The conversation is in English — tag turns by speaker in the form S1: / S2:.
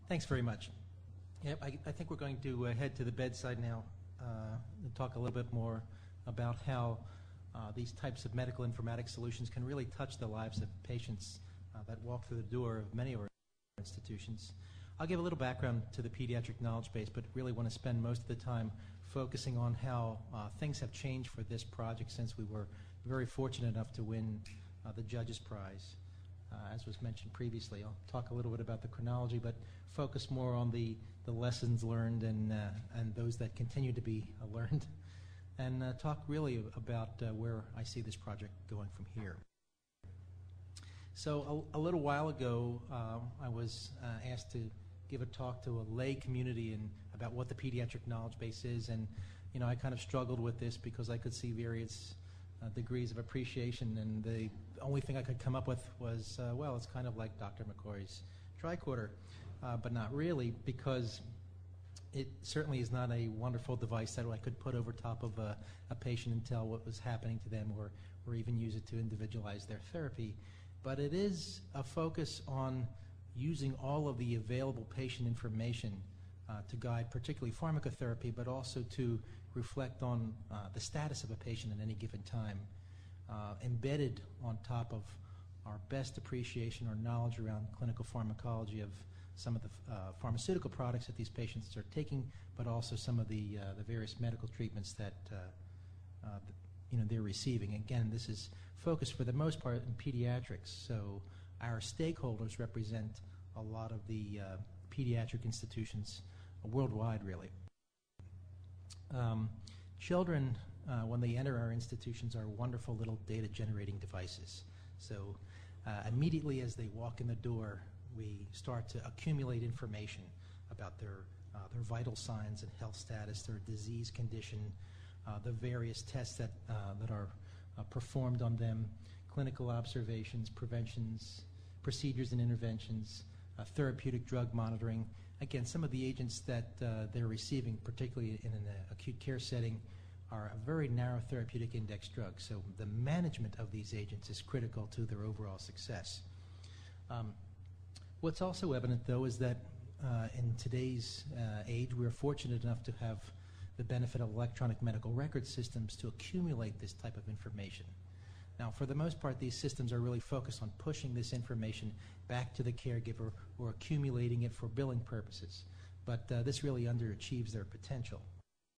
S1: Thanks very much. Yep, I think we're going to head to the bedside now and talk a little bit more about how these types of medical informatics solutions can really touch the lives of patients that walk through the door of many of our institutions. I'll give a little background to the pediatric knowledge base, but really want to spend most of the time focusing on how things have changed for this project since we were very fortunate enough to win the Judges Prize. As was mentioned previously, I'll talk a little bit about the chronology, but focus more on the lessons learned and those that continue to be learned, and talk really about where I see this project going from here. So a little while ago, I was asked to give a talk to a lay community and about what the pediatric knowledge base is, and I kind of struggled with this because I could see various degrees of appreciation, and the only thing I could come up with was, well, it's kind of like Dr. McCoy's tricorder, but not really, because it certainly is not a wonderful device that I could put over top of a patient and tell what was happening to them, or even use it to individualize their therapy. But it is a focus on using all of the available patient information to guide particularly pharmacotherapy, but also to reflect on the status of a patient at any given time, embedded on top of our best appreciation or knowledge around clinical pharmacology of some of the pharmaceutical products that these patients are taking, but also some of the various medical treatments that they're receiving. Again, this is focused for the most part in pediatrics, so our stakeholders represent a lot of the pediatric institutions worldwide, really. Children, when they enter our institutions, are wonderful little data-generating devices. So immediately as they walk in the door, we start to accumulate information about their vital signs and health status, their disease condition, the various tests that are performed on them, clinical observations, preventions, procedures and interventions, therapeutic drug monitoring. Again, some of the agents that they're receiving, particularly in an acute care setting, are a very narrow therapeutic index drug. So the management of these agents is critical to their overall success. What's also evident, though, is that in today's age, we're fortunate enough to have the benefit of electronic medical record systems to accumulate this type of information. Now, for the most part, these systems are really focused on pushing this information back to the caregiver or accumulating it for billing purposes. But this really underachieves their potential.